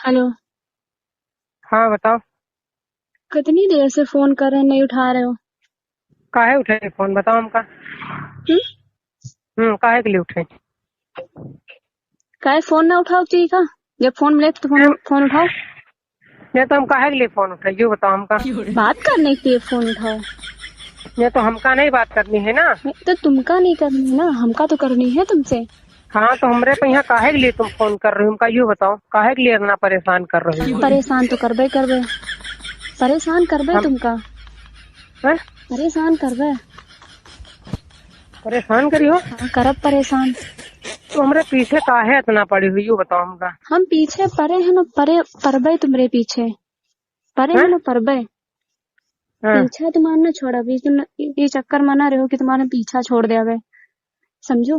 Hello. हाँ बताओ। कितनी देर से फोन कर रहे हैं, नहीं उठा रहे हो? काहे उठे फोन बताओ हमका। हम्म। काहे के लिए उठे। काहे फोन ना उठाओ चाहिए का? जब फोन मिले तो फोन उठाओ। ये तो हम काहे के लिए फोन उठे ये बताओ हमका। बात करने के लिए फोन उठाओ। ये तो हमका नहीं बात करनी है ना। नहीं तो तुमका नहीं करनी है ना, हमका तो करनी है तुमसे। हाँ तो हमरे पे यहाँ काहे के लिए तुम फोन कर रही हो हमका यूँ बताओ काहे के लिए इतना परेशान कर रही हो। परेशान तो करबे करबे। परेशान करबे हम तुमका। हैं? परेशान करबे। परेशान करी हो। हाँ करब परेशान। तो हमरे पीछे काहे इतना पड़ी हुई यूँ बताओ हमका। हम पीछे पड़े हैं ना, परे परबे तुम्हारे पीछे। परे हैं? हैं ना परबे। हाँ, पीछा तुम्हारा ना छोड़ा भी, तुम ये चक्कर मना रहे हो कि तुम्हारा पीछा छोड़ दे। अब समझो,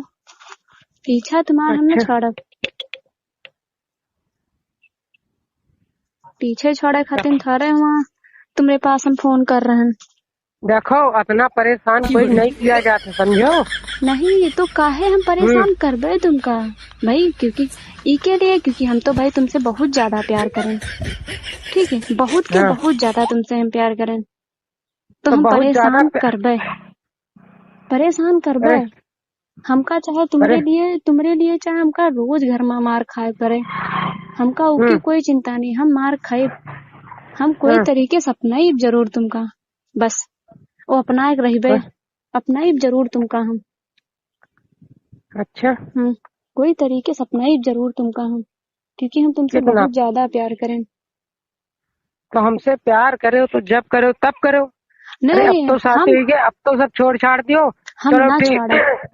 पीछा तुम्हारा हम ना अच्छा छोड़ा। पीछे छोड़े खातिर थारे वहाँ तुम्हारे पास हम फोन कर रहे हैं। देखो इतना परेशान कोई नहीं किया जाता समझो। नहीं तो काहे हम हम्म परेशान करबे तुमका भाई, क्योंकि इके लिए, क्योंकि हम तो भाई तुमसे बहुत ज्यादा प्यार करें। ठीक है, बहुत के हाँ बहुत ज्यादा तुमसे हम प्यार करें, तो तो हम बहुत ज्यादा परेशान करबे। परेशान करबे। परे, हमका चाहे परे, तुम्हारे लिए चाहे हमका रोज घर में मार खाए पड़े, हमका ओके हम्म कोई चिंता नहीं, हम मार खाए। हम कोई हाँ, तरीके से अपनाई जरूर तुमका। बस वो अपना एक रहिबे। बस, अपनाई जरूर तुमका हम। अच्छा कोई तरीके से अपनाई जरूर तुमका हम, क्योंकि हम तुमसे कितना। बहुत ज्यादा प्यार करें। तो हमसे प्यार करे तो जब करे तब करे। अरे अब नहीं तो शादी हुई है अब तो सब छोड़ छाड़ दियो। हम चलो ना ठीक। छोड़ब।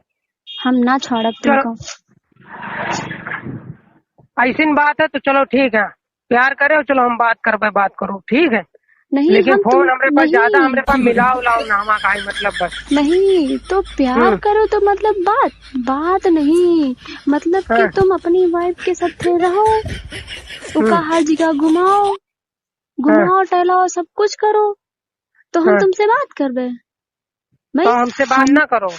हम ना छोड़ब चलो तुमको। ऐसी बात है तो चलो ठीक है। प्यार करे हो चलो हम बात कर बात करो ठीक है। नहीं लेकिन हम तुम फोन हमरे पास ज्यादा नहीं। हमरे पास मिलाओ उलाओ ना हमारा का ही मतलब बस। नहीं तो प्यार हम्म करो तो मतलब बात बात नहीं, मतलब कि हाँ तुम अपनी वाइफ के साथ रहो, उका हम्म हर जगह घुमाओ, हाँ घुमाओ टहलाओ, सब कुछ करो, तो हम हाँ तुमसे बात करबे तो भाई। हमसे बात हम ना करो। हम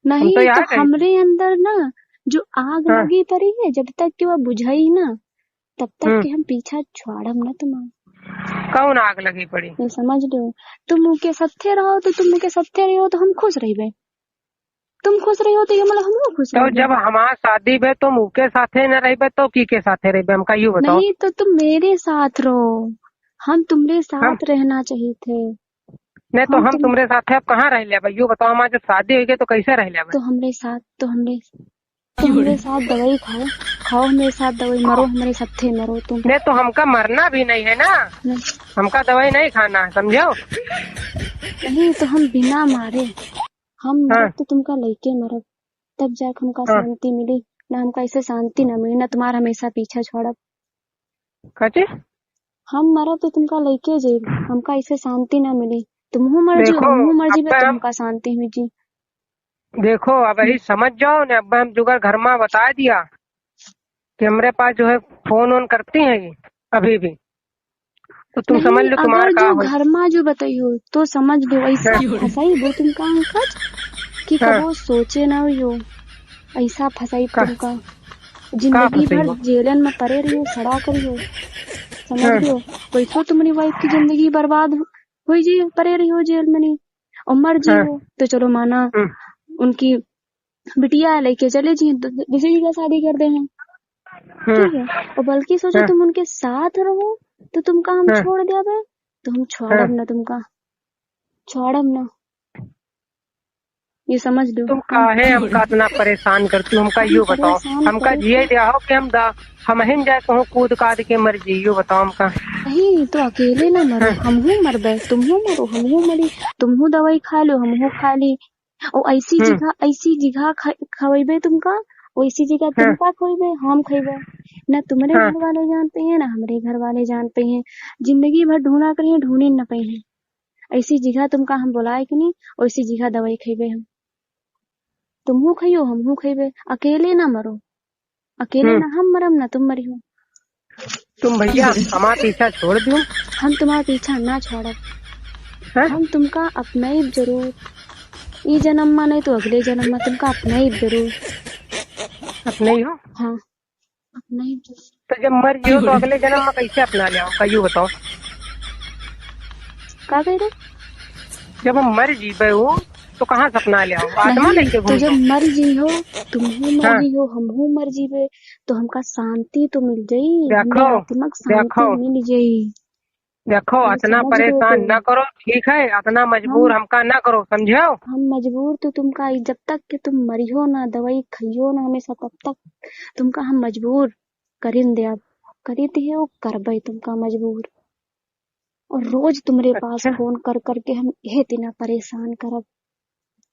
तो नहीं तो यहाँ कहीं थे। हमरे अंदर ना जो आग हाँ लगी पड़ी है, जब तक कि वह बुझाई ना तब तक हम्म के हम पीछा छोड़ब ना तुम्हारा। कौन आग लगी पड़ी। ये समझ लो। तुम के सत्य रहो तो तुम के सत्य रहो तो हम खुश रहिबे। तुम खुश रहो तो ये मतलब हम खुश तो रहिबे। जब हमारा शादी बे तो मुँह के साथे न रही तो की के साथे रही हमका यूँ बताओ। नहीं तो तुम मेरे साथ रहो। हम तुम्हारे हम साथ रहना चाहिए थे। नहीं तो हम हम तुम तुम्हारे साथे अब कहाँ रह ले भाई यूँ बताओ हमारी जब शादी हुई तो कैसे रह ले। तो हमरे साथ तो हमरे साथ दवाई खाओ। खाओ हमरे साथ दवाई, मरो हमारे साथे मरो तुम। नहीं तो हमका मरना भी नहीं है ना। नहीं, हमका दवाई नहीं खाना है समझो। नहीं तो हम बिना मारे हम हाँ मरब तो तुमका लइके मरब, तब जाके हमका हाँ शांति मिली। ना हमका ऐसे शांति ना मिली, ना तुम्हारा हमेशा पीछा छोड़ब। कची। हम मरब तो तुमका लइके जेब, हमका ऐसे शांति ना मिली। तुमहू मर जियो देखो हमहू मर जीबे अब तो हम हमका शांति हुई जी। देखो अब यही समझ जाओ ने अब हम जुगाड़ घर में बता दिया कि हमारे पास जो है फोन ऑन करती हैं ये अभी भी। तो तुम समझ नहीं लो तुम्हारा अगर का जो हो। घर में जो बताइयो तो समझ लो, ऐसा हाँ फसाई वो तुमका अंकज कि हाँ कबो सोचे ना हो। ऐसा फसाई का, तुमका, का जिंदगी फंसी भर हो। जेलन में पड़े रहियो, सड़ा करियो। समझ हाँ लियो। वैसो तुम्हारी वाइफ की जिंदगी बर्बाद हुई जी, पड़े रहियो जेल में नहीं, और मर जी हाँ हो तो चलो माना हम्म, उनकी बिटिया लेके चले जी दूसरी जगह शादी कर दे हैं। हम्म, ठीक है, और बल्कि सोचो हाँ तुम उनके साथ रहो तो तुमका हम हाँ छोड़ देवे, तो हम हाँ छोड़ब ना तुमका। छोड़ब ना, ये समझ लो तुम हम। काहे हमका इतना परेशान करती हो हमका हम यूँ बताओ। परेशान हमका करे जिये थे। दिया हो कि हम हिन जाए कहूँ कूद काद के मर जी यूँ बताओ हमका। नहीं तो अकेले ना मरो, हाँ हमहू मरबे, तुमहू मरो हमहू मरी। तुमहू दवाई खा लो हमहू खा ली, और हम्म ऐसी जगह खवेबे तुमका, वैसी जगह हाँ तुमका खवेबे हम खइबे। ना तुम्हारे हाँ घर वाले जानते हैं ना हमारे घर वाले जानते हैं। जिंदगी भर ढूंढा करिए, ढूंढी न पाई है। ऐसी जगह तुमका हम बुलाए कि नहीं, वैसी जगह दवाई खइबे हम। तुमहू खइयो हमहू खइबे, अकेले ना मरो। अकेले हम्म ना हम मरम ना तुम मरियो। तुम भैया हमारा पीछा छोड़ दूँ। हम तुम्हारा पीछा ना छोड़ब। हैं हम तुमका अपनाई जरूर, ये जन्म में नहीं तो अगले जन्म में तुमका अपनाई जरूर। अपने ही हो। हाँ नहीं तो जब मर जियो तो अगले जन्म में कैसे अपना ले आओ कहियो बताओ। का कह रहे? जब हम मर जीवे हो तो कहाँ से अपना ले आओ, आत्मा नहीं लेके तो घूम जब लो। मर जी हो, तुमहू मर हाँ जी हो, हमहू मर जीवे, तो हमका शांति तो मिल जाई, हमरे देखो आत्मक देखो शांति मिल जाई। देखो, ये इतना समझ लो तो। परेशान न करो, ठीक है, इतना हम मजबूर हमका न करो, समझो। हम मजबूर तो तुमका जब तक कि तुम मरियो ना, दवाई खाइयो ना हमेशा, तब तक तुमका हम मजबूर करिन दे, अब करी दियो करबे तुमका मजबूर। और रोज तुम्हारे पास अच्छा। फोन कर करके हम यह इतना परेशान करब।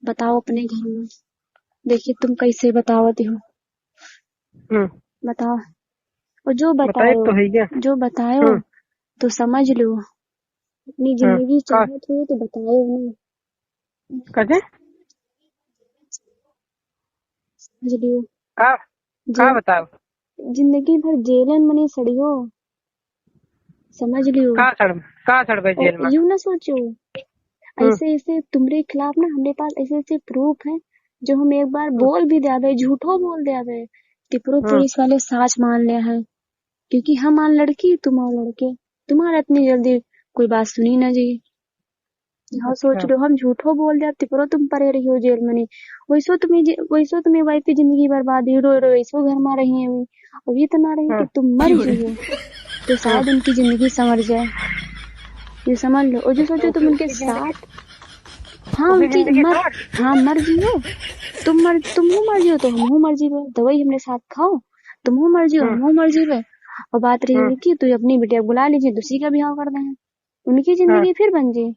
बताओ अपने घर में, देखिए तुम कैसे बतावती हो, हम्म। बताओ। और जो बताइए बतायो, तो है ये। जो बतायो हम्म। तो समझ लो। अपनी हम्म। जिंदगी का चाहत हो तो बताओ ना, कजे समझ लियो। का जे का बताओ। जिंदगी भर जेलन में नहीं सड़ियो, समझ लियो। का सड़बे और जेल में। यूं ना सोचो, हम्म। ऐसे ऐसे तुम्हारे खिलाफ ना हमारे पास ऐसे ऐसे प्रूफ है, जो हम एक बार हम्म। बोल भी दे, झूठो बोल दे, तिपरो हम्म। पुलिस वाले साच मान लिया है। क्योंकि हम आन लड़की, तुम और लड़के, तुम्हारा इतनी जल्दी कोई बात सुनी ना जी। हाँ सोच अच्छा। लो, हम झूठो बोल दे तिपरो तुम परे रही हो जेल में नहीं, वैसो तुम्हें वाइफ की जिंदगी बर्बाद हुई, रो रो वैसो घर में रही है अभी। और ये तो ना रही कि हम्म। तुम मर जी हो तो हम्म। शायद उनकी जिंदगी संवर जाए, ये समझ लो। और जो सोचो तुम उनके उनकी जिंदगी साथ, हाँ उनकी उनकी जिंदगी मर, समझ। हाँ मर जियो, तुमहू मर जियो तो हमहू मर जीवे, दवाई हमने साथ खाओ, तुमहू मर जियो हम्म। हमहू मर जीवे। और बात रही हम्म। उनकी, तो अपनी बिटिया बुला लीजिए, दूसरी का ब्याह कर दें, उनकी हाँ। जिंदगी फिर बन जाए,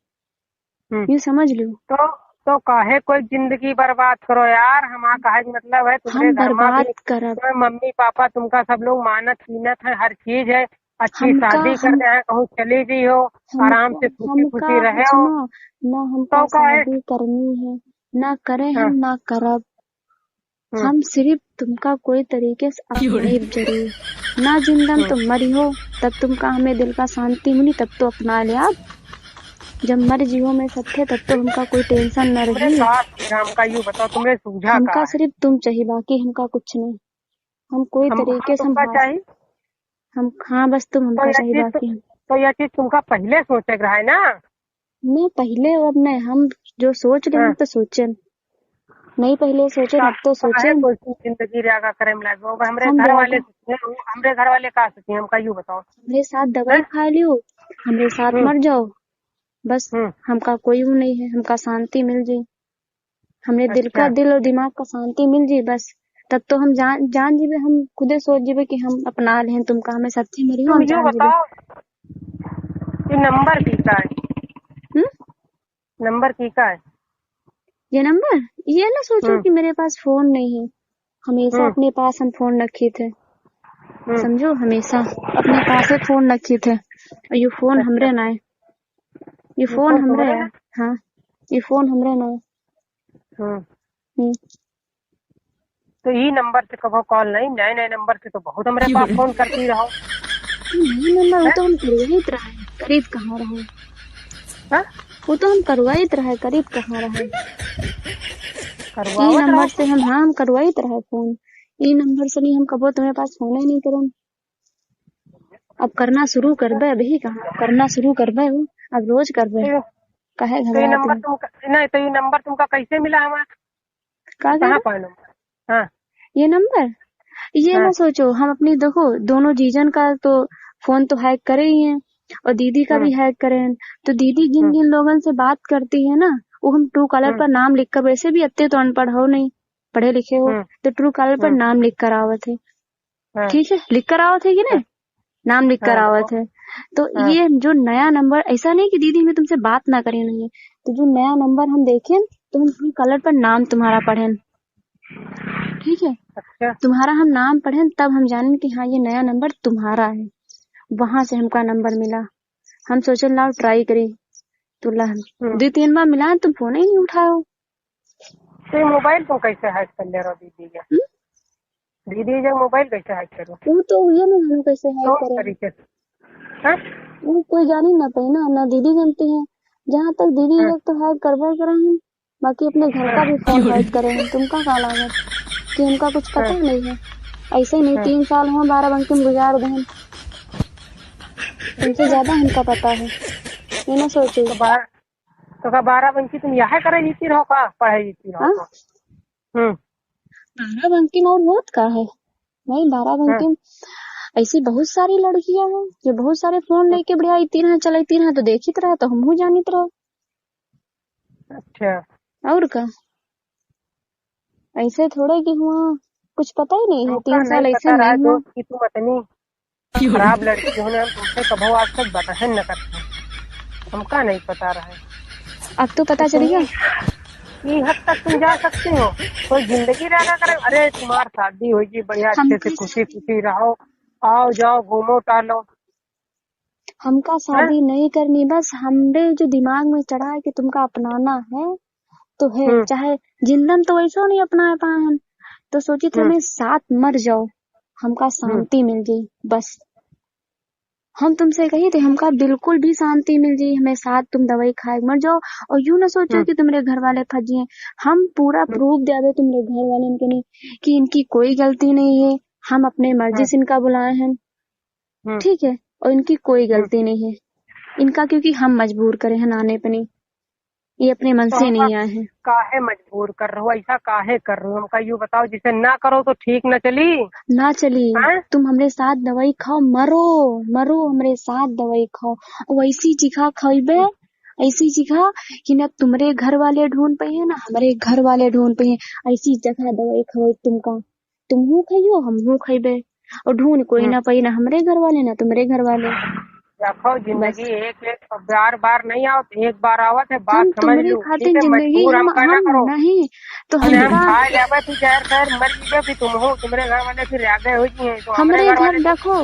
हम्म। यूं समझ लो। तो तो काहे कोई जिंदगी बर्बाद करो यार, हमारा काहे का मतलब है, तुम्हारे हम घर में भी बर्बाद करब, तुम्हारे मम्मी पापा तुमका सब लोग मानत कीनत है, हर चीज है, अच्छी हमका शादी कर हम दे हैं, कहूँ चली जी हो, आराम हमका से खुशी हमका खुशी रहे हो। सुनो, ना हमका तो काहे। शादी करनी है, ना करे हम हाँ। ना करब। हम्म। हम सिर्फ तुमका कोई तरीके से अपनाए जरूर, ना जिंदम हम्म। तो मरी हो, तब तुमका हमें दिल का शांति मिली, तब तो अपना ले आप। जब मर जियो में सत्य, तब तो हमका कोई टेंशन न तुमने रही। कहा सूझा, हमका यूँ बताओ, तुमने सूझा हमका कहा है। सिर्फ तुम चाहिए, बाकी हमका कुछ नहीं। हम कोई हमको तरीके से हम तुमका हास, चाहिए। हम हाँ बस तुम तो हमका यह चाहिए, चीज बाकी हम। तो यह चीज तुमका पहले सोचे रहा है ना। मैं पहले अब नहीं, हम जो सोच रहे हाँ। हैं तो सोचे नहीं, पहले सोचे अब तो काहे सोचे। कोई जिंदगी रहा करे में लगे होगा, हमरे हम घर वाले ब्याह, सोचते हैं, हमरे घर वाले का सोचते हैं, हमका यूँ बताओ। हमरे साथ दवाई हैं? खा लियो, हमरे साथ हम्म। मर जाओ, बस। हम्म। हमका कोई वो नहीं है, हमका शांति मिल जाए, हमरे अच्छा। दिल और दिमाग का शांति मिल जाए, बस। तब तो हम जान जान जीवे, हम खुदे सोच जीवे कि हम अपना ले हैं तुमका, हमें सच्ची मरी हो तुम हम यूँ जान जीवे। बताओ, ये नंबर की का है। हम्म। नंबर की का है। ये नंबर, ये ना सोचो हम्म। कि मेरे पास फोन नहीं है, हमेशा हम्म। अपने पास हम फोन रखे थे, हम्म। समझो, हमेशा अपने पास है फोन रखे थे। और ये फोन अच्छा। हमरे ना है, ये ये फोन फोन हमरे तुम्हारे है। ना। हाँ, ये फोन हमरे ना है। हम्म। हम्म। तो ये नंबर से कभो कॉल नहीं, नए नए नंबर से तो बहुत हमरे पास फोन करती रहो। तो नहीं नंबर, वो है। तो हम करवाइत रहे, करीब कहाँ रहे, हाँ? वो तो हम करवाइत रहे, करीब कहाँ रहे। ई करवावत नंबर रहो से हम, हाँ हम करवाइत रहे फोन, ई नंबर से नहीं, हम कबो तुम्हारे पास फोन ही नहीं करम। अब करना शुरू करबे, अभी कहाँ करना शुरू करबे, अब रोज करबे, तो काहे तो ये घबराती नंबर हो? तुम नहीं, तो ये नंबर तुमका कैसे मिला हमारा। का कह कहाँ रहे? Pile number. हाँ। ये नंबर, ये हाँ। ना सोचो, हम अपनी देखो दोनों जीजन का तो फोन तो हैक करे ही हैं, और दीदी का हम्म। भी हैक करे हैं। तो दीदी जिन हम्म। जिन लोगों से बात करती है ना, वो हम ट्रू कॉलर हम्म। पर नाम लिख कर, वैसे भी अत्ते तो अनपढ़ हो नहीं, पढ़े लिखे हो, हम्म। तो ट्रू कॉलर पर हम्म। नाम लिख कर आवत है। हाँ। ठीक है, लिख कर आवत है कि हाँ। नहीं, नाम लिख कर हाँ, आवत बताओ। है। तो हाँ। ये जो नया नंबर, ऐसा नहीं कि दीदी में तुमसे बात ना करें, नहीं, तो जो नया नंबर हम देखें, तो हम ट्रू कॉलर पर नाम तुम्हारा पढ़ें, ठीक है, अच्छा। तुम्हारा हम नाम पढ़ें, तब हम जानें कि हाँ ये नया नंबर तुम्हारा है। वहां से हमका नंबर मिला, हम सोचे लाओ ट्राई करी, तो ला हम्म। 2-3 बार मिला, तुम फोन ही नहीं उठाओ। तो ये मोबाइल तुम कैसे हैक कर ले रहो दीदी का। हम्म? दीदी का मोबाइल कैसे हैक करो। वो तो ये ना हम कैसे हैक कौन करे, तरीके से। हाँ। वो कोई जान ही ना पाई ना दीदी जानती है। जहाँ तक दीदी हाँ। लोग तो हैक करवा करे हैं, बाकी अपने घर का भी हाँ। फोन हैक करे हैं, तुमका का लागत कि हमका कुछ हाँ। पता नहीं है। ऐसे नहीं 3 साल हो बाराबंकी में गुजार दें। तुमसे ज्यादा हमका पता है, ये ना सोचो। तो का बाराबंकी तुम यहाँ करे जीती रहो का पढ़ाई जीती रहो तो? बाराबंकी में और बहुत का है नहीं, बाराबंकी में ऐसी बहुत सारी लड़कियां हैं जो बहुत सारे फोन लेके बढ़िया इतनी रहे चलती रहे, तो देखित रहे तो हमहू जानित रहो। अच्छा, और का ऐसे थोड़े कि हुआ कुछ पता ही नहीं है। 3 साल ऐसे नहीं हुआ। दोस्त की तुम इतनी खराब लड़की हो, हम तुमसे कभी आज तक बता न करते, हमका नहीं पता रहा। अब तो पता चल गया। ये हद तक तुम जा सकते हो, कोई जिंदगी रहना करे। अरे तुम्हारी शादी होगी बढ़िया, अच्छे से खुशी खुशी रहो, आओ जाओ घूमो टालो। हमका शादी नहीं करनी, बस हमरे जो दिमाग में चढ़ा है कि तुमका अपनाना है तो है, चाहे जिंदन तो वैसा नहीं अपना पाए हम, तो सोची थे मैं साथ मर जाओ, हमका शांति मिल जाये बस। हम तुमसे कही थे हमका बिल्कुल भी शांति मिल जाये, हमें साथ तुम दवाई खाए मर जाओ, और यूं ना सोचो कि तुम्हारे घर वाले फंस जाए। हम पूरा प्रूफ दे दो तुम्हारे घर वाले के नहीं कि इनकी कोई गलती नहीं है, हम अपने मर्जी से इनका बुलाए हैं, ठीक है, और इनकी कोई गलती नहीं है इनका, क्योंकि हम मजबूर करे हैं आने पे, नहीं ये अपने मन से नहीं आए हैं। काहे मजबूर कर रहे हो, ऐसा काहे कर रहे हो? हमका यूँ बताओ, जिसे ना करो तो ठीक न चली। तुम हमरे साथ दवाई खाओ, मरो मरो हमरे साथ दवाई खाओ, वैसी चिखा खाइबे, ऐसी चिखा कि न तुम्हारे घर वाले ढूंढ पे है ना हमारे घर वाले ढूंढ पे है, ऐसी जगह दवाई खाओ तुमका, तुमहू खाइयो हमहू खाइबे, और ढूंढ कोई ना पाई, ना हमारे घर वाले ना तुम्हारे घर वाले। देखो जिंदगी एक बार बार नहीं आओ, एक बार आवत है, बात समझ लो। खातिर जिंदगी हम नहीं तो हम खाए जाबे तू जहर खैर मर जीबे, फिर तुम हो तुम्हारे घर वाले फिर आगे हो जी, तो हमारे घर देखो